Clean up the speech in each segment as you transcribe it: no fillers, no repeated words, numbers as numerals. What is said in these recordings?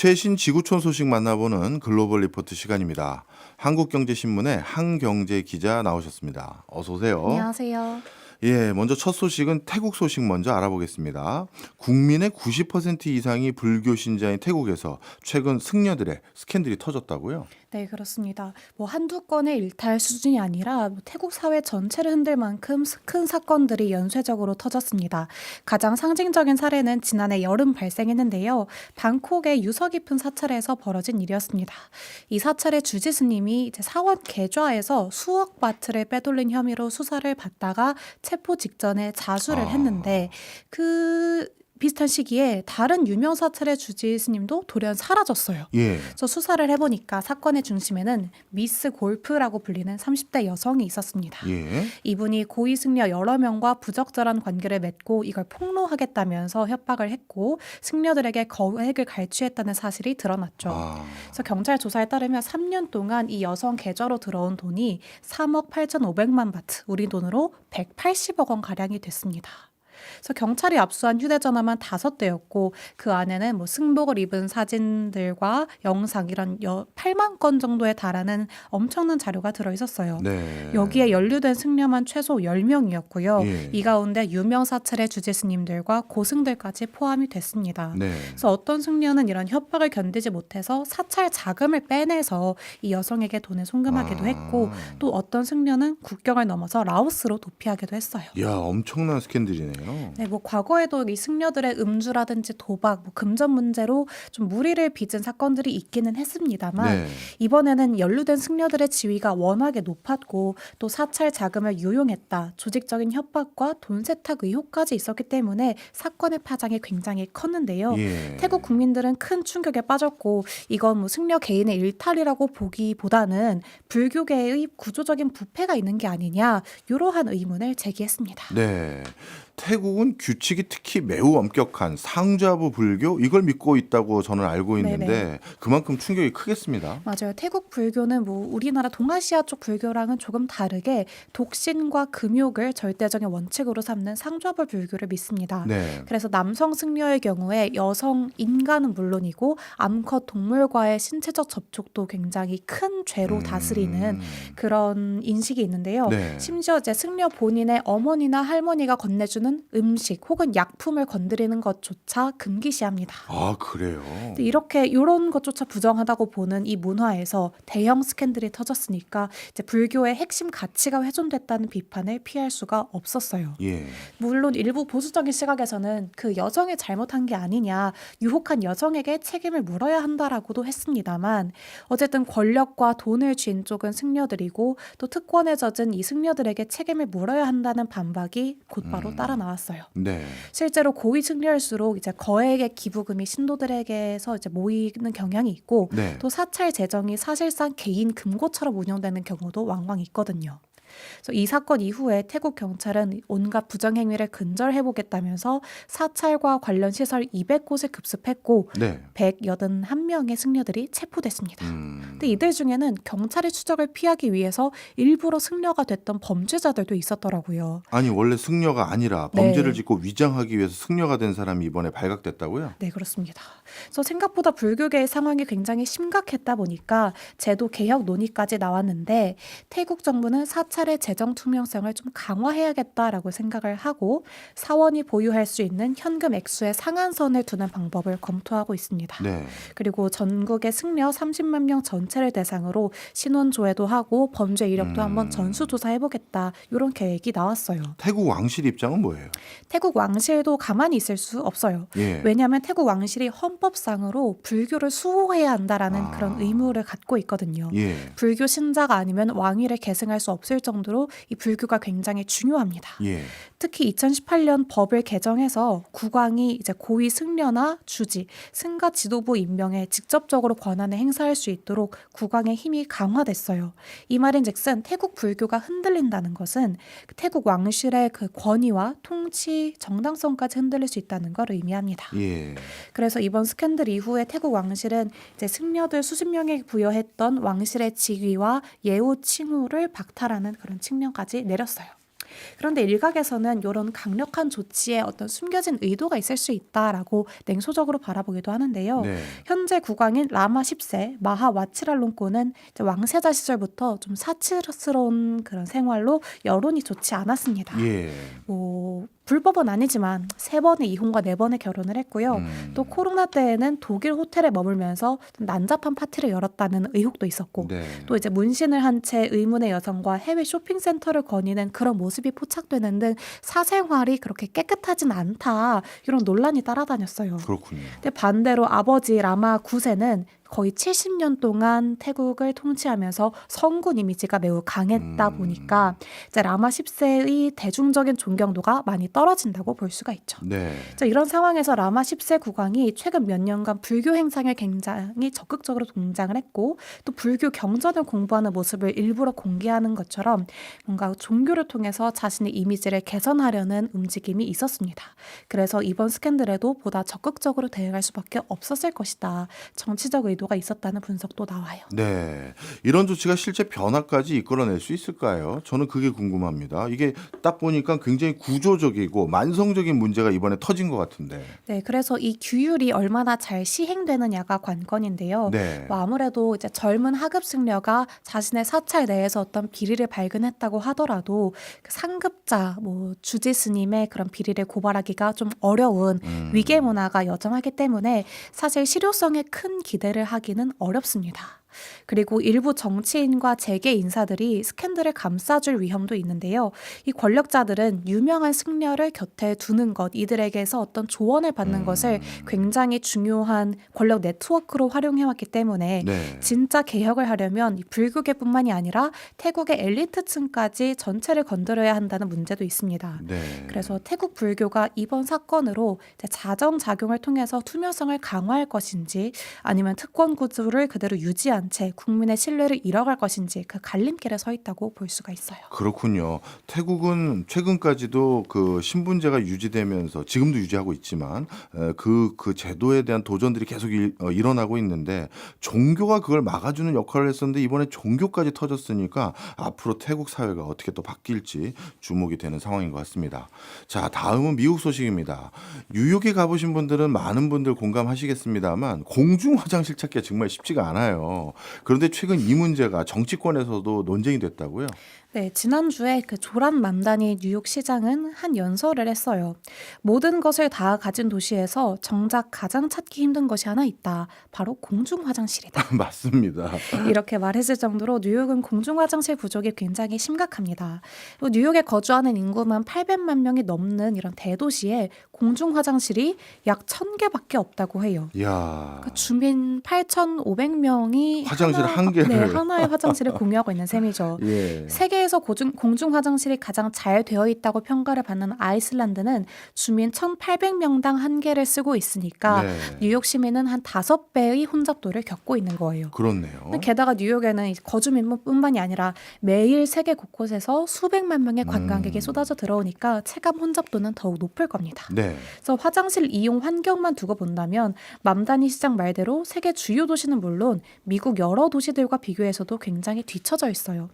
최신 지구촌 소식 만나보는 글로벌 리포트 시간입니다. 한국경제신문의 한경제 기자 나오셨습니다. 어서 오세요. 안녕하세요. 예, 먼저 첫 소식은 태국 소식 먼저 알아보겠습니다. 국민의 90% 이상이 불교 신자인 태국에서 최근 승려들의 스캔들이 터졌다고요? 네, 그렇습니다. 한두 건의 일탈 수준이 아니라 태국 사회 전체를 흔들 만큼 큰 사건들이 연쇄적으로 터졌습니다. 가장 상징적인 사례는 지난해 여름 발생했는데요. 방콕의 유서 깊은 사찰에서 벌어진 일이었습니다. 이 사찰의 주지 스님이 이제 사원 계좌에서 수억 바트를 빼돌린 혐의로 수사를 받다가 체포 직전에 자수를 했는데 그 비슷한 시기에 다른 유명 사찰의 주지 스님도 돌연 사라졌어요. 예. 그래서 수사를 해보니까 사건의 중심에는 미스 골프라고 불리는 30대 여성이 있었습니다. 예. 이분이 고위 승려 여러 명과 부적절한 관계를 맺고 이걸 폭로하겠다면서 협박을 했고 승려들에게 거액을 갈취했다는 사실이 드러났죠. 그래서 경찰 조사에 따르면 3년 동안 이 여성 계좌로 들어온 돈이 3억 8,500만 바트, 우리 돈으로 180억 원 가량이 됐습니다. 그래서 경찰이 압수한 휴대전화만 5대였고 그 안에는 승복을 입은 사진들과 영상 이런 8만 건 정도에 달하는 엄청난 자료가 들어있었어요. 네. 여기에 연루된 승려만 최소 10명이었고요. 예. 이 가운데 유명 사찰의 주지 스님들과 고승들까지 포함이 됐습니다. 네. 그래서 어떤 승려는 이런 협박을 견디지 못해서 사찰 자금을 빼내서 이 여성에게 돈을 송금하기도 했고 또 어떤 승려는 국경을 넘어서 라오스로 도피하기도 했어요. 야, 엄청난 스캔들이네요. 네, 과거에도 이 승려들의 음주라든지 도박, 금전 문제로 좀 무리를 빚은 사건들이 있기는 했습니다만 네. 이번에는 연루된 승려들의 지위가 워낙에 높았고 또 사찰 자금을 유용했다, 조직적인 협박과 돈 세탁 의혹까지 있었기 때문에 사건의 파장이 굉장히 컸는데요. 예. 태국 국민들은 큰 충격에 빠졌고 이건 승려 개인의 일탈이라고 보기보다는 불교계의 구조적인 부패가 있는 게 아니냐 이러한 의문을 제기했습니다. 네. 태국은 규칙이 특히 매우 엄격한 상좌부 불교 이걸 믿고 있다고 저는 알고 있는데 네네. 그만큼 충격이 크겠습니다. 맞아요. 태국 불교는 우리나라 동아시아 쪽 불교랑은 조금 다르게 독신과 금욕을 절대적인 원칙으로 삼는 상좌부 불교를 믿습니다. 네. 그래서 남성 승려의 경우에 여성 인간은 물론이고 암컷 동물과의 신체적 접촉도 굉장히 큰 죄로 다스리는 그런 인식이 있는데요. 네. 심지어 이제 승려 본인의 어머니나 할머니가 건네주는 음식 혹은 약품을 건드리는 것조차 금기시합니다. 아, 그래요? 근데 이런 것조차 부정하다고 보는 이 문화에서 대형 스캔들이 터졌으니까 이제 불교의 핵심 가치가 훼손됐다는 비판을 피할 수가 없었어요. 예. 물론 일부 보수적인 시각에서는 그 여성이 잘못한 게 아니냐, 유혹한 여성에게 책임을 물어야 한다라고도 했습니다만 어쨌든 권력과 돈을 쥔 쪽은 승려들이고 또 특권에 젖은 이 승려들에게 책임을 물어야 한다는 반박이 곧바로 따라 나왔어요. 네. 실제로 고위 승려일수록 이제 거액의 기부금이 신도들에게서 이제 모이는 경향이 있고 네. 또 사찰 재정이 사실상 개인 금고처럼 운영되는 경우도 왕왕 있거든요. 그래서 이 사건 이후에 태국 경찰은 온갖 부정행위를 근절해보겠다면서 사찰과 관련 시설 200곳을 급습했고 네. 181명의 승려들이 체포됐습니다. 근데 이들 중에는 경찰의 추적을 피하기 위해서 일부러 승려가 됐던 범죄자들도 있었더라고요. 아니 원래 승려가 아니라 네. 범죄를 짓고 위장하기 위해서 승려가 된 사람이 이번에 발각됐다고요? 네, 그렇습니다. 그래서 생각보다 불교계의 상황이 굉장히 심각했다 보니까 제도 개혁 논의까지 나왔는데 태국 정부는 사찰의 재정 투명성을 좀 강화해야겠다라고 생각을 하고 사원이 보유할 수 있는 현금 액수의 상한선을 두는 방법을 검토하고 있습니다. 네. 그리고 전국의 승려 30만 명 전체를 대상으로 신원조회도 하고 범죄 이력도 한번 전수조사해보겠다 이런 계획이 나왔어요. 태국 왕실 입장은 뭐예요? 태국 왕실도 가만히 있을 수 없어요. 예. 왜냐하면 태국 왕실이 헌법상으로 불교를 수호해야 한다라는 그런 의무를 갖고 있거든요. 예. 불교 신자가 아니면 왕위를 계승할 수 없을 정도로 이 불교가 굉장히 중요합니다. 예. 특히 2018년 법을 개정해서 국왕이 이제 고위 승려나 주지, 승가 지도부 임명에 직접적으로 권한을 행사할 수 있도록 국왕의 힘이 강화됐어요. 이 말인즉슨 태국 불교가 흔들린다는 것은 태국 왕실의 그 권위와 통치 정당성까지 흔들릴 수 있다는 걸 의미합니다. 예. 그래서 이번 스캔들 이후에 태국 왕실은 이제 승려들 수십 명에 부여했던 왕실의 직위와 예우 칭호를 박탈하는 그런 측면까지 내렸어요. 그런데 일각에서는 이런 강력한 조치에 어떤 숨겨진 의도가 있을 수 있다라고 냉소적으로 바라보기도 하는데요. 네. 현재 국왕인 라마 10세 마하 와치랄롱코는 이제 왕세자 시절부터 좀 사치스러운 그런 생활로 여론이 좋지 않았습니다. 예. 뭐 불법은 아니지만 3번의 이혼과 4번의 결혼을 했고요. 또 코로나 때에는 독일 호텔에 머물면서 좀 난잡한 파티를 열었다는 의혹도 있었고 네. 또 이제 문신을 한 채 의문의 여성과 해외 쇼핑센터를 거니는 그런 모습이 포착되는 등 사생활이 그렇게 깨끗하진 않다 이런 논란이 따라다녔어요. 그렇군요. 근데 반대로 아버지 라마 9세는 거의 70년 동안 태국을 통치하면서 성군 이미지가 매우 강했다 보니까 이제 라마 10세의 대중적인 존경도가 많이 떨어진다고 볼 수가 있죠. 네. 자, 이런 상황에서 라마 10세 국왕이 최근 몇 년간 불교 행상에 굉장히 적극적으로 동장을 했고 또 불교 경전을 공부하는 모습을 일부러 공개하는 것처럼 뭔가 종교를 통해서 자신의 이미지를 개선하려는 움직임이 있었습니다. 그래서 이번 스캔들에도 보다 적극적으로 대응할 수밖에 없었을 것이다. 정치적 의도가 있었다는 분석도 나와요. 네. 이런 조치가 실제 변화까지 이끌어낼 수 있을까요? 저는 그게 궁금합니다. 이게 딱 보니까 굉장히 구조적이고 만성적인 문제가 이번에 터진 것 같은데. 네, 그래서 이 규율이 얼마나 잘 시행되느냐가 관건인데요. 네. 뭐 아무래도 이제 젊은 하급 승려가 자신의 사찰 내에서 어떤 비리를 발견했다고 하더라도 그 상급자, 뭐 주지 스님의 그런 비리를 고발하기가 좀 어려운 위계 문화가 여전하기 때문에 사실 실효성에 큰 기대를 하기는 어렵습니다. 그리고 일부 정치인과 재계 인사들이 스캔들을 감싸줄 위험도 있는데요. 이 권력자들은 유명한 승려를 곁에 두는 것, 이들에게서 어떤 조언을 받는 것을 굉장히 중요한 권력 네트워크로 활용해왔기 때문에 네. 진짜 개혁을 하려면 이 불교계뿐만이 아니라 태국의 엘리트층까지 전체를 건드려야 한다는 문제도 있습니다. 네. 그래서 태국 불교가 이번 사건으로 이제 자정작용을 통해서 투명성을 강화할 것인지 아니면 특권 구조를 그대로 유지한 채 국민의 신뢰를 잃어갈 것인지 그 갈림길에 서 있다고 볼 수가 있어요. 그렇군요. 태국은 최근까지도 그 신분제가 유지되면서 지금도 유지하고 있지만 그 제도에 대한 도전들이 계속 일어나고 있는데 종교가 그걸 막아주는 역할을 했었는데 이번에 종교까지 터졌으니까 앞으로 태국 사회가 어떻게 또 바뀔지 주목이 되는 상황인 것 같습니다. 자, 다음은 미국 소식입니다. 뉴욕에 가보신 분들은 많은 분들 공감하시겠습니다만 공중 화장실 찾기가 정말 쉽지가 않아요. 그런데 최근 이 문제가 정치권에서도 논쟁이 됐다고요? 네, 지난주에 그 조란 맘다니 뉴욕 시장은 한 연설을 했어요. 모든 것을 다 가진 도시에서 정작 가장 찾기 힘든 것이 하나 있다. 바로 공중 화장실이다. 맞습니다. 이렇게 말했을 정도로 뉴욕은 공중 화장실 부족이 굉장히 심각합니다. 또 뉴욕에 거주하는 인구만 800만 명이 넘는 이런 대도시에 공중 화장실이 약 1000개밖에 없다고 해요. 이야. 그러니까 주민 8,500명이 화장실 한 개를. 네, 하나의 화장실을 공유하고 있는 셈이죠. 예. 세계에서 공중 화장실이 가장 잘 되어 있다고 평가를 받는 아이슬란드는 주민 1,800명당 한 개를 쓰고 있으니까 네. 뉴욕 시민은 한 5배의 혼잡도를 겪고 있는 거예요. 그렇네요. 게다가 뉴욕에는 거주민뿐만이 아니라 매일 세계 곳곳에서 수백만 명의 관광객이 쏟아져 들어오니까 체감 혼잡도는 더욱 높을 겁니다. 네. 그래서 화장실 이용 환경만 두고 본다면 맘다니 시장 말대로 세계 주요 도시는 물론 미국 여러 도시들과 비교해서도 굉장히 뒤처져 있어요.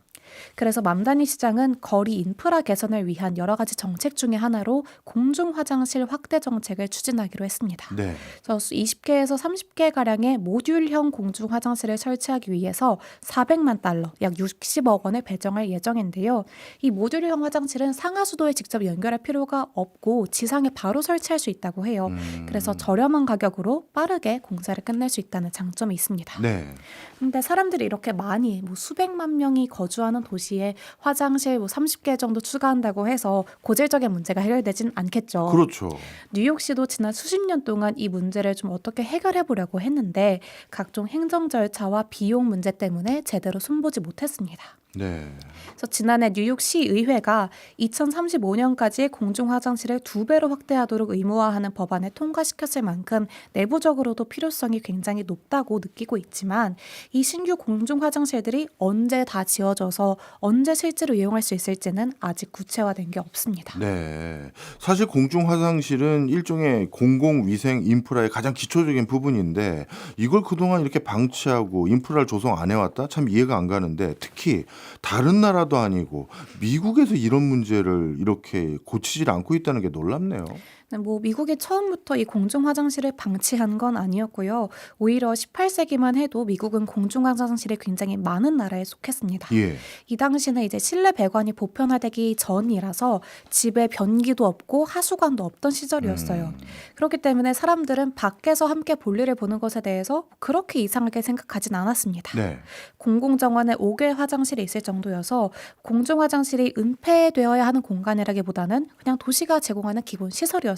그래서 맘다니 시장은 거리 인프라 개선을 위한 여러 가지 정책 중에 하나로 공중 화장실 확대 정책을 추진하기로 했습니다. 네. 그래서 20개에서 30개 가량의 모듈형 공중 화장실을 설치하기 위해서 400만 달러, 약 60억 원을 배정할 예정인데요. 이 모듈형 화장실은 상하수도에 직접 연결할 필요가 없고 지상에 바로 설치할 수 있다고 해요. 그래서 저렴한 가격으로 빠르게 공사를 끝낼 수 있다는 장점이 있습니다. 네. 근데 사람들이 이렇게 많이 수백만 명이 거주하는 도시에 화장실 30개 정도 추가한다고 해서 고질적인 문제가 해결되진 않겠죠. 그렇죠. 뉴욕시도 지난 수십 년 동안 이 문제를 좀 어떻게 해결해 보려고 했는데 각종 행정 절차와 비용 문제 때문에 제대로 손보지 못했습니다. 네. 그래서 지난해 뉴욕시 의회가 2035년까지 공중 화장실을 2배로 확대하도록 의무화하는 법안을 통과시켰을 만큼 내부적으로도 필요성이 굉장히 높다고 느끼고 있지만 이 신규 공중 화장실들이 언제 다 지어져서 언제 실제로 이용할 수 있을지는 아직 구체화된 게 없습니다. 네. 사실 공중 화장실은 일종의 공공위생 인프라의 가장 기초적인 부분인데 이걸 그동안 이렇게 방치하고 인프라를 조성 안 해왔다? 참 이해가 안 가는데 특히 다른 나라도 아니고 미국에서 이런 문제를 이렇게 고치질 않고 있다는 게 놀랍네요. 네, 뭐 미국이 처음부터 이 공중 화장실을 방치한 건 아니었고요. 오히려 18세기만 해도 미국은 공중 화장실이 굉장히 많은 나라에 속했습니다. 예. 이 당시는 이제 실내 배관이 보편화되기 전이라서 집에 변기도 없고 하수관도 없던 시절이었어요. 그렇기 때문에 사람들은 밖에서 함께 볼일을 보는 것에 대해서 그렇게 이상하게 생각하진 않았습니다. 네. 공공정원에 5개 화장실이 있을 정도여서 공중 화장실이 은폐되어야 하는 공간이라기보다는 그냥 도시가 제공하는 기본 시설이었어요.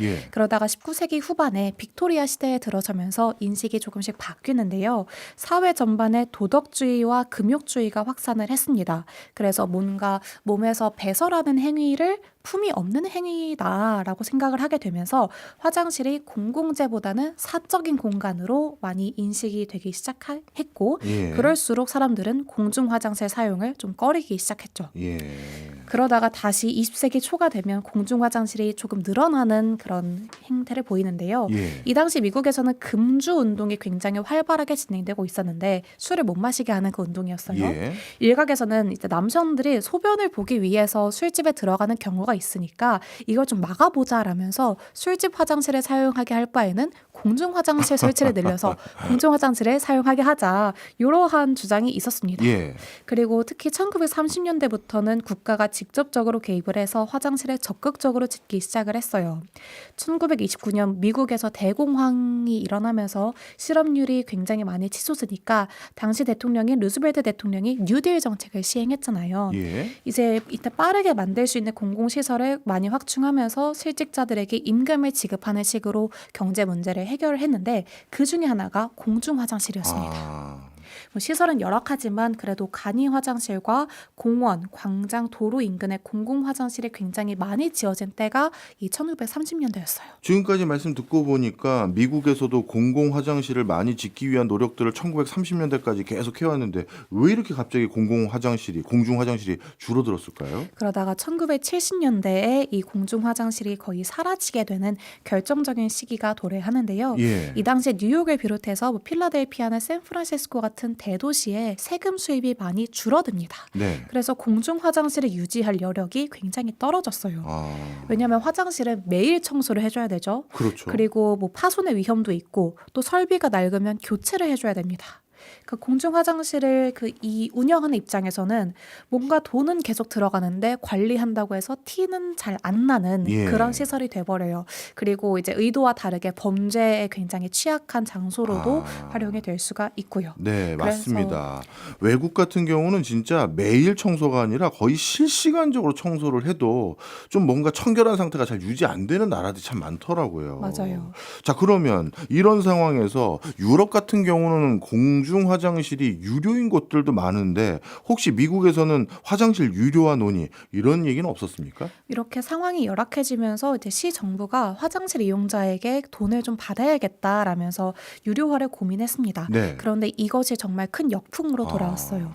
예. 그러다가 19세기 후반에 빅토리아 시대에 들어서면서 인식이 조금씩 바뀌는데요. 사회 전반에 도덕주의와 금욕주의가 확산을 했습니다. 그래서 뭔가 몸에서 배설하는 행위를 품이 없는 행위다라고 생각을 하게 되면서 화장실이 공공재보다는 사적인 공간으로 많이 인식이 되기 시작했고 예. 그럴수록 사람들은 공중 화장실 사용을 좀 꺼리기 시작했죠. 예. 그러다가 다시 20세기 초가 되면 공중 화장실이 조금 늘어나는 그런 행태를 보이는데요. 예. 이 당시 미국에서는 금주 운동이 굉장히 활발하게 진행되고 있었는데 술을 못 마시게 하는 그 운동이었어요. 예. 일각에서는 이제 남성들이 소변을 보기 위해서 술집에 들어가는 경우가 있으니까 이걸 좀 막아보자라면서 술집 화장실을 사용하게 할 바에는 공중 화장실 설치를 늘려서 공중 화장실을 사용하게 하자 이러한 주장이 있었습니다. 예. 그리고 특히 1930년대부터는 국가가 직접적으로 개입을 해서 화장실을 적극적으로 짓기 시작을 했어요. 1929년 미국에서 대공황이 일어나면서 실업률이 굉장히 많이 치솟으니까 당시 대통령인 루즈벨트 대통령이 뉴딜 정책을 시행했잖아요. 예. 이제 이때 빠르게 만들 수 있는 공공시설을 많이 확충하면서 실직자들에게 임금을 지급하는 식으로 경제 문제를 해결을 했는데 그 중에 하나가 공중 화장실이었습니다. 아. 뭐 시설은 열악하지만 그래도 간이 화장실과 공원, 광장, 도로 인근에 공공 화장실이 굉장히 많이 지어진 때가 이 1930년대였어요. 지금까지 말씀 듣고 보니까 미국에서도 공공 화장실을 많이 짓기 위한 노력들을 1930년대까지 계속 해왔는데 왜 이렇게 갑자기 공공 화장실이 줄어들었을까요? 그러다가 1970년대에 이 공중 화장실이 거의 사라지게 되는 결정적인 시기가 도래하는데요. 예. 이 당시에 뉴욕을 비롯해서 뭐 필라델피아나 샌프란시스코 같은 대도시에 세금 수입이 많이 줄어듭니다. 네. 그래서 공중 화장실을 유지할 여력이 굉장히 떨어졌어요. 아. 왜냐하면 화장실은 매일 청소를 해줘야 되죠. 그렇죠. 그리고 뭐 파손의 위험도 있고 또 설비가 낡으면 교체를 해줘야 됩니다. 그 공중 화장실을 이 운영하는 입장에서는 뭔가 돈은 계속 들어가는데 관리한다고 해서 티는 잘 안 나는 예. 그런 시설이 돼버려요. 그리고 이제 의도와 다르게 범죄에 굉장히 취약한 장소로도 활용이 될 수가 있고요. 네, 그래서- 맞습니다. 외국 같은 경우는 진짜 매일 청소가 아니라 거의 실시간적으로 청소를 해도 좀 뭔가 청결한 상태가 잘 유지 안 되는 나라들이 참 많더라고요. 맞아요. 자, 그러면 이런 상황에서 유럽 같은 경우는 공중 화장실이 유료인 곳들도 많은데 혹시 미국에서는 화장실 유료화 논의 이런 얘기는 없었습니까? 이렇게 상황이 열악해지면서 이제 시 정부가 화장실 이용자에게 돈을 좀 받아야겠다라면서 유료화를 고민했습니다. 네. 그런데 이것이 정말 큰 역풍으로 돌아왔어요.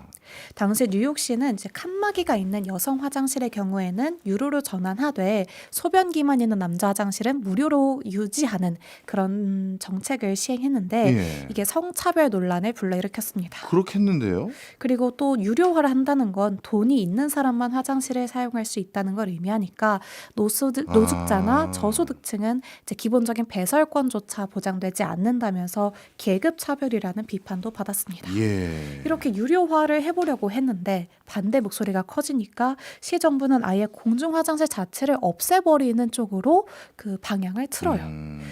당시 뉴욕시는 이제 칸막이가 있는 여성 화장실의 경우에는 유료로 전환하되 소변기만 있는 남자 화장실은 무료로 유지하는 그런 정책을 시행했는데 예. 이게 성차별 논란을 불러일으켰습니다. 그렇겠는데요. 그리고 또 유료화를 한다는 건 돈이 있는 사람만 화장실을 사용할 수 있다는 걸 의미하니까 노숙자나 저소득층은 이제 기본적인 배설권조차 보장되지 않는다면서 계급 차별이라는 비판도 받았습니다. 예. 이렇게 유료화를 해보려고 했는데 반대 목소리가 커지니까 시 정부는 아예 공중 화장실 자체를 없애버리는 쪽으로 그 방향을 틀어요.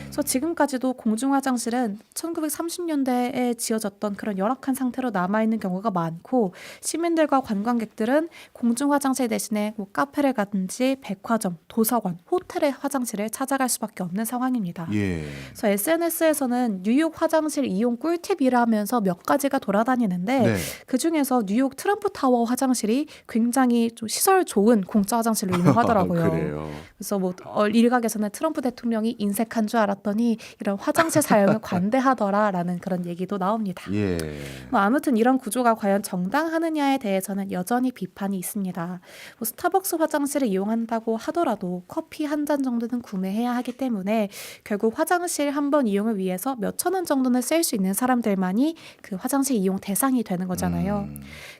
그래서 지금까지도 공중 화장실은 1930년대에 지어졌던 그런 열악한 상태로 남아있는 경우가 많고 시민들과 관광객들은 공중 화장실 대신에 뭐 카페를 가든지 백화점, 도서관, 호텔의 화장실을 찾아갈 수밖에 없는 상황입니다. 예. 그래서 SNS에서는 뉴욕 화장실 이용 꿀팁이라면서 몇 가지가 돌아다니는데 네. 그중에서 뉴욕 트럼프 타워 화장실이 굉장히 좀 시설 좋은 공짜 화장실로 유명하더라고요. 그래요. 그래서 뭐 일각에서는 트럼프 대통령이 인색한 줄 알았더니 이런 화장실 사용을 관대하더라라는 그런 얘기도 나옵니다. 예. 뭐 아무튼 이런 구조가 과연 정당하느냐에 대해서는 여전히 비판이 있습니다. 뭐 스타벅스 화장실을 이용한다고 하더라도 커피 한 잔 정도는 구매해야 하기 때문에 결국 화장실 한 번 이용을 위해서 몇천 원 정도는 쓸 수 있는 사람들만이 그 화장실 이용 대상이 되는 거잖아요.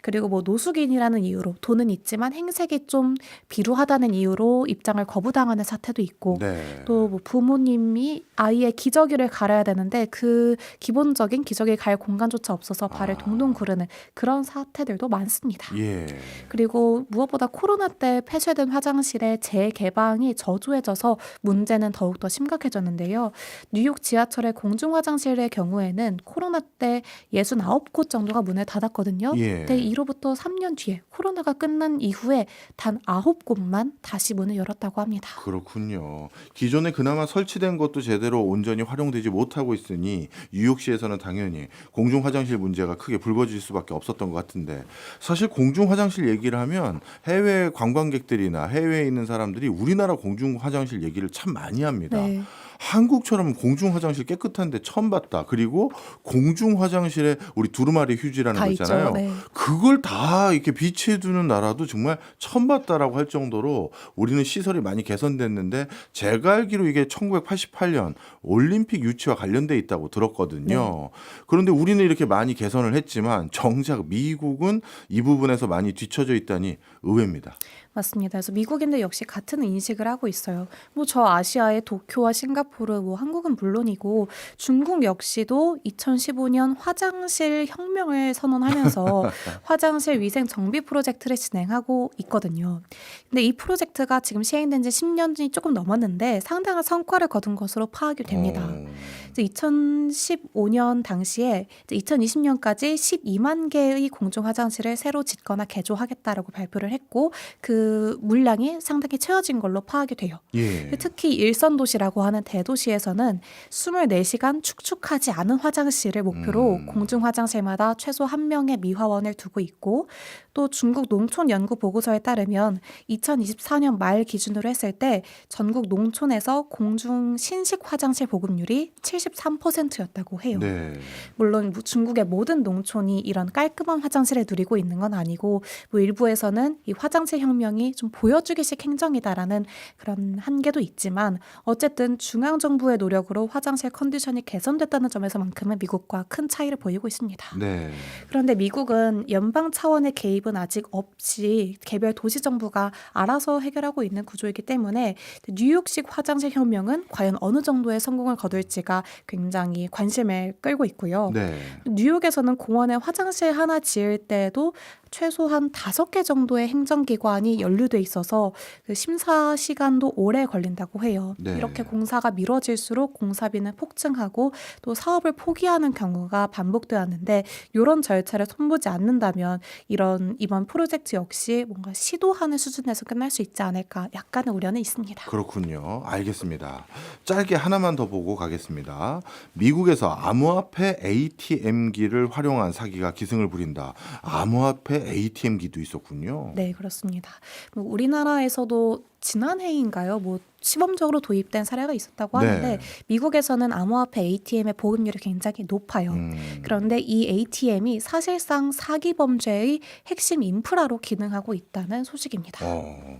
그리고 뭐 노숙인이라는 이유로 돈은 있지만 행색이 좀 비루하다는 이유로 입장을 거부당하는 사태도 있고 네. 또 뭐 부모님이 아이의 기저귀를 갈아야 되는데 그 기본적인 기저귀 갈 공간조차 없어서 발을 동동 구르는 그런 사태들도 많습니다. 예. 그리고 무엇보다 코로나 때 폐쇄된 화장실의 재개방이 저조해져서 문제는 더욱더 심각해졌는데요. 뉴욕 지하철의 공중 화장실의 경우에는 코로나 때 69곳 정도가 문을 닫았거든요. 예. 근데 이로부터 3년 뒤에 코로나가 끝난 이후에 단 9곳만 다시 문을 열었다고 합니다. 그렇군요. 기존에 그나마 설치된 것도 제대로 온전히 활용되지 못하고 있으니 뉴욕시에서는 당연히 공중 화장실 문제가 크게 불거질 수밖에 없었던 것 같은데 사실 공중 화장실 얘기를 하면 해외 관광객들이나 해외에 있는 사람들이 우리나라 공중 화장실 얘기를 참 많이 합니다. 네. 한국처럼 공중 화장실 깨끗한데 처음 봤다. 그리고 공중 화장실에 우리 두루마리 휴지라는 다 거 있죠. 있잖아요. 네. 그걸 다 이렇게 비치해 두는 나라도 정말 처음 봤다라고 할 정도로 우리는 시설이 많이 개선됐는데 제가 알기로 이게 1988년 올림픽 유치와 관련돼 있다고 들었거든요. 그런데 우리는 이렇게 많이 개선을 했지만 정작 미국은 이 부분에서 많이 뒤처져 있다니 의외입니다. 맞습니다. 그래서 미국인들 역시 같은 인식을 하고 있어요. 뭐 저 아시아의 도쿄와 싱가포르, 뭐 한국은 물론이고 중국 역시도 2015년 화장실 혁명을 선언하면서 화장실 위생 정비 프로젝트를 진행하고 있거든요. 근데 이 프로젝트가 지금 시행된 지 10년이 조금 넘었는데 상당한 성과를 거둔 것으로 파악이 됩니다. 어. 이제 2015년 당시에 이제 2020년까지 12만 개의 공중 화장실을 새로 짓거나 개조하겠다라고 발표를 했고 그 물량이 상당히 채워진 걸로 파악이 돼요. 예. 특히 일선 도시라고 하는 대도시에서는 24시간 축축하지 않은 화장실을 목표로 공중 화장실마다 최소 1명의 미화원을 두고 있고 또 중국 농촌 연구 보고서에 따르면 2024년 말 기준으로 했을 때 전국 농촌에서 공중 신식 화장실 보급률이 73%였다고 해요. 네. 물론 중국의 모든 농촌이 이런 깔끔한 화장실을 누리고 있는 건 아니고 뭐 일부에서는 이 화장실 혁명이 좀 보여주기식 행정이다라는 그런 한계도 있지만 어쨌든 중앙정부의 노력으로 화장실 컨디션이 개선됐다는 점에서만큼은 미국과 큰 차이를 보이고 있습니다. 네. 그런데 미국은 연방 차원의 개입은 아직 없이 개별 도시 정부가 알아서 해결하고 있는 구조이기 때문에 뉴욕식 화장실 혁명은 과연 어느 정도의 성공을 거둘지가 굉장히 관심을 끌고 있고요. 네. 뉴욕에서는 공원에 화장실 하나 지을 때도 최소한 5개 정도의 행정기관이 연루돼 있어서 그 심사 시간도 오래 걸린다고 해요. 네. 이렇게 공사가 미뤄질수록 공사비는 폭증하고 또 사업을 포기하는 경우가 반복되었는데 이런 절차를 손보지 않는다면 이번 프로젝트 역시 뭔가 시도하는 수준에서 끝날 수 있지 않을까 약간의 우려는 있습니다. 그렇군요. 알겠습니다. 짧게 하나만 더 보고 가겠습니다. 미국에서 암호화폐 ATM기를 활용한 사기가 기승을 부린다. 암호화폐 ATM기도 있었군요. 네, 그렇습니다. 뭐 우리나라에서도 지난해인가요? 뭐 시범적으로 도입된 사례가 있었다고 하는데 네. 미국에서는 암호화폐 ATM의 보급률이 굉장히 높아요. 그런데 이 ATM이 사실상 사기 범죄의 핵심 인프라로 기능하고 있다는 소식입니다. 어.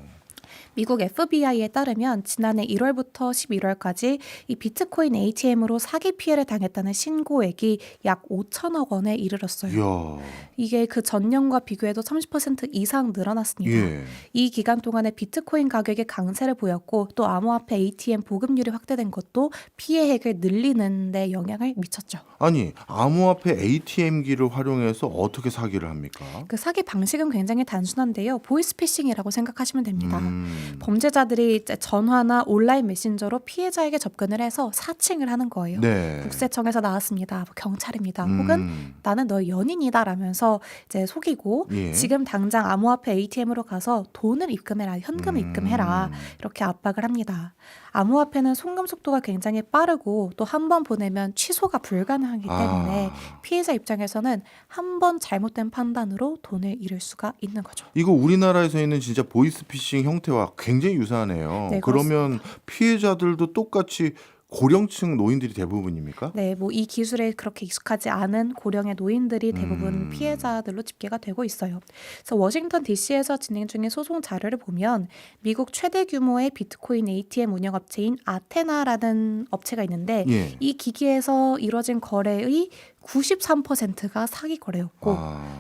미국 FBI에 따르면 지난해 1월부터 11월까지 이 비트코인 ATM으로 사기 피해를 당했다는 신고액이 약 5천억 원에 이르렀어요. 이야. 이게 그 전년과 비교해도 30% 이상 늘어났습니다. 예. 이 기간 동안에 비트코인 가격이 강세를 보였고 또 암호화폐 ATM 보급률이 확대된 것도 피해액을 늘리는 데 영향을 미쳤죠. 아니, 암호화폐 ATM기를 활용해서 어떻게 사기를 합니까? 그 사기 방식은 굉장히 단순한데요. 보이스피싱이라고 생각하시면 됩니다. 음. 범죄자들이 이제 전화나 온라인 메신저로 피해자에게 접근을 해서 사칭을 하는 거예요. 네. 국세청에서 나왔습니다. 뭐 경찰입니다. 혹은 나는 너의 연인이다라면서 이제 속이고 예. 지금 당장 암호화폐 ATM으로 가서 돈을 입금해라, 현금을 입금해라 이렇게 압박을 합니다. 암호화폐는 송금 속도가 굉장히 빠르고 또 한 번 보내면 취소가 불가능하기 때문에 피해자 입장에서는 한 번 잘못된 판단으로 돈을 잃을 수가 있는 거죠. 이거 우리나라에서 있는 진짜 보이스피싱 형태와 굉장히 유사하네요. 네, 그러면 피해자들도 똑같이 고령층 노인들이 대부분입니까? 네, 뭐 이 기술에 그렇게 익숙하지 않은 고령의 노인들이 대부분 피해자들로 집계가 되고 있어요. 그래서 워싱턴 DC에서 진행 중인 소송 자료를 보면 미국 최대 규모의 비트코인 ATM 운영 업체인 아테나라는 업체가 있는데 예. 이 기기에서 이뤄진 거래의 93%가 사기 거래였고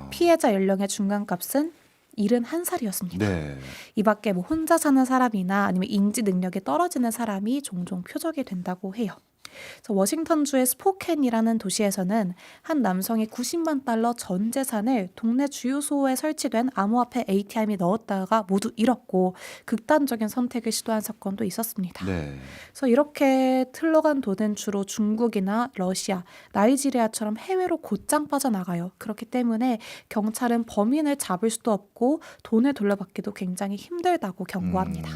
피해자 연령의 중간값은 71살이었습니다. 네. 이 밖에 뭐 혼자 사는 사람이나 아니면 인지 능력이 떨어지는 사람이 종종 표적이 된다고 해요. 그래서 워싱턴주의 스포켄이라는 도시에서는 한 남성이 90만 달러 전 재산을 동네 주유소에 설치된 암호화폐 ATM에 넣었다가 모두 잃었고 극단적인 선택을 시도한 사건도 있었습니다. 네. 그래서 이렇게 흘러간 돈은 주로 중국이나 러시아, 나이지리아처럼 해외로 곧장 빠져나가요. 그렇기 때문에 경찰은 범인을 잡을 수도 없고 돈을 돌려받기도 굉장히 힘들다고 경고합니다.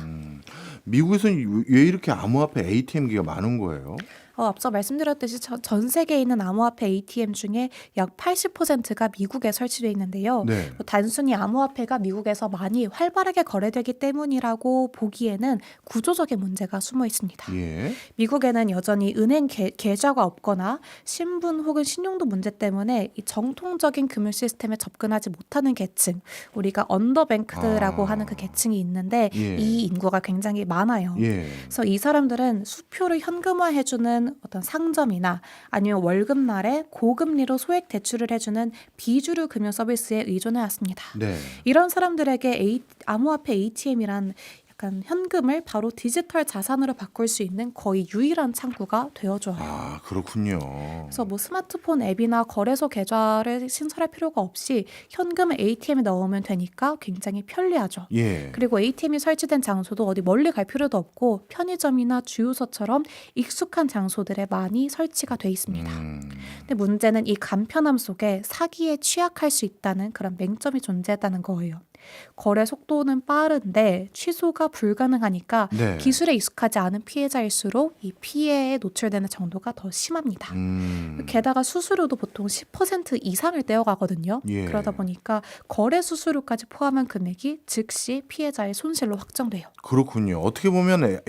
미국에서는 왜 이렇게 암호화폐 ATM기가 많은 거예요? 앞서 말씀드렸듯이 전 세계에 있는 암호화폐 ATM 중에 약 80%가 미국에 설치되어 있는데요. 네. 단순히 암호화폐가 미국에서 많이 활발하게 거래되기 때문이라고 보기에는 구조적인 문제가 숨어 있습니다. 예. 미국에는 여전히 은행 계좌가 없거나 신분 혹은 신용도 문제 때문에 이 정통적인 금융 시스템에 접근하지 못하는 계층, 우리가 언더뱅크드라고 하는 그 계층이 있는데 예. 이 인구가 굉장히 많아요. 예. 그래서 이 사람들은 수표를 현금화해주는 어떤 상점이나 아니면 월급날에 고금리로 소액 대출을 해주는 비주류 금융 서비스에 의존해 왔습니다. 네. 이런 사람들에게 암호화폐 ATM이란 약간 현금을 바로 디지털 자산으로 바꿀 수 있는 거의 유일한 창구가 되어줘요. 아, 그렇군요. 그래서 뭐 스마트폰 앱이나 거래소 계좌를 신설할 필요가 없이 현금을 ATM에 넣으면 되니까 굉장히 편리하죠. 예. 그리고 ATM이 설치된 장소도 어디 멀리 갈 필요도 없고 편의점이나 주유소처럼 익숙한 장소들에 많이 설치가 돼 있습니다. 근데 문제는 이 간편함 속에 사기에 취약할 수 있다는 그런 맹점이 존재했다는 거예요. 거래 속도는 빠른데 취소가 불가능하니까 네. 기술에 익숙하지 않은 피해자일수록 이 피해에 노출되는 정도가 더 심합니다. 게다가 수수료도 보통 10% 이상을 떼어가거든요. 예. 그러다 보니까 거래 수수료까지 포함한 금액이 즉시 피해자의 손실로 확정돼요. 그렇군요. 어떻게 보면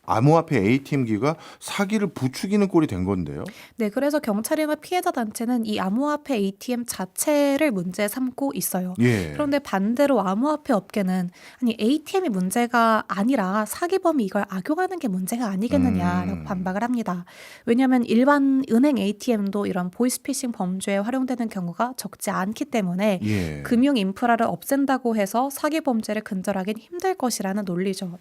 암호화폐 ATM기가 사기를 부추기는 꼴이 된 건데요. 네, 그래서 경찰이나 피해자 단체는 이 암호화폐 ATM 자체를 문제 삼고 있어요. 예. 그런데 반대로 암호화폐 업계는 아니 ATM이 문제가 아니라 사기범이 이걸 악용하는 게 문제가 아니겠느냐라고 반박을 합니다. 왜냐하면 일반 은행 ATM도 이런 보이스피싱 범죄에 활용되는 경우가 적지 않기 때문에 예. 금융 인프라를 없앤다고 해서 사기 범죄를 근절하긴 힘들 것이라는 논리죠.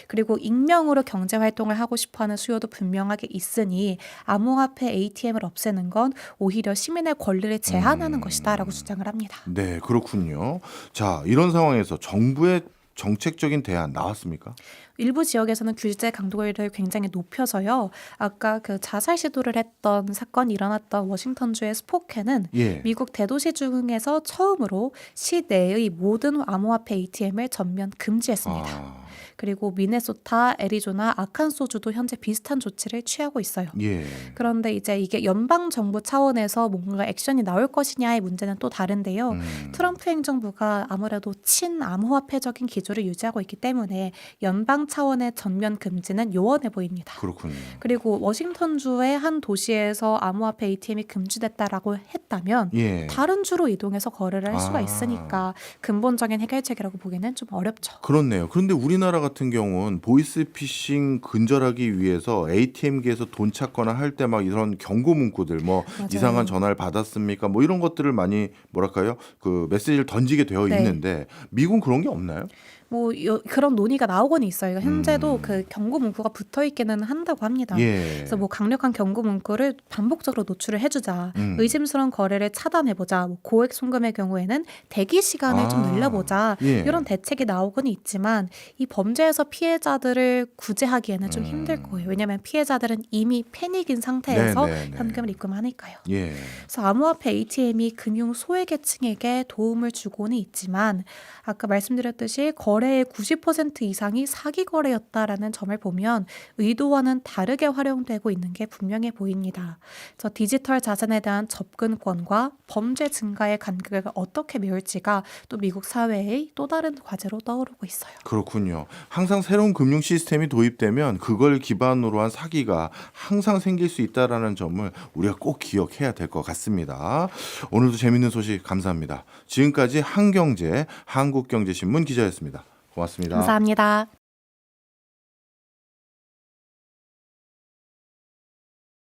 그리고 익명으로 경제 활동을 하고 싶어하는 수요도 분명하게 있으니 암호화폐 ATM을 없애는 건 오히려 시민의 권리를 제한하는 것이다라고 주장을 합니다. 네, 그렇군요. 자, 이런 상황에서 정부의 정책적인 대안 나왔습니까? 일부 지역에서는 규제 강도를 굉장히 높여서요. 아까 그 자살 시도를 했던 사건이 일어났던 워싱턴주의 스포켄은 예. 미국 대도시 중에서 처음으로 시 내의 모든 암호화폐 ATM을 전면 금지했습니다. 그리고 미네소타, 애리조나, 아칸소주도 현재 비슷한 조치를 취하고 있어요. 예. 그런데 이제 이게 연방 정부 차원에서 뭔가 액션이 나올 것이냐의 문제는 또 다른데요. 트럼프 행정부가 아무래도 친암호화폐적인 기조를 유지하고 있기 때문에 연방 차원의 전면 금지는 요원해 보입니다. 그렇군요. 그리고 워싱턴주의 한 도시에서 암호화폐 ATM이 금지됐다라고 했다면 예. 다른 주로 이동해서 거래를 할 수가 있으니까 근본적인 해결책이라고 보기는 좀 어렵죠. 그렇네요. 그런데 우리나라 같은 경우는 보이스피싱 근절하기 위해서 ATM기에서 돈 찾거나 할 때 막 이런 경고 문구들 뭐 맞아요. 이상한 전화를 받았습니까? 뭐 이런 것들을 많이 뭐랄까요? 그 메시지를 던지게 되어 네. 있는데 미국은 그런 게 없나요? 뭐 그런 논의가 나오고는 있어요. 현재도 그 경고 문구가 붙어 있기는 한다고 합니다. 예. 그래서 뭐 강력한 경고 문구를 반복적으로 노출을 해주자, 의심스러운 거래를 차단해보자, 뭐 고액 송금의 경우에는 대기 시간을 좀 늘려보자 예. 이런 대책이 나오고는 있지만 이 범죄에서 피해자들을 구제하기에는 좀 힘들 거예요. 왜냐하면 피해자들은 이미 패닉인 상태에서 네네네. 현금을 입금하니까요. 예. 그래서 암호화폐 ATM이 금융 소외계층에게 도움을 주고는 있지만 아까 말씀드렸듯이 거래 거래의 90% 이상이 사기 거래였다라는 점을 보면 의도와는 다르게 활용되고 있는 게 분명해 보입니다. 그래서 디지털 자산에 대한 접근권과 범죄 증가의 간격을 어떻게 메울지가 또 미국 사회의 또 다른 과제로 떠오르고 있어요. 그렇군요. 항상 새로운 금융 시스템이 도입되면 그걸 기반으로 한 사기가 항상 생길 수 있다라는 점을 우리가 꼭 기억해야 될 것 같습니다. 오늘도 재밌는 소식 감사합니다. 지금까지 한경제 한국경제신문 기자였습니다. 고맙습니다. 감사합니다.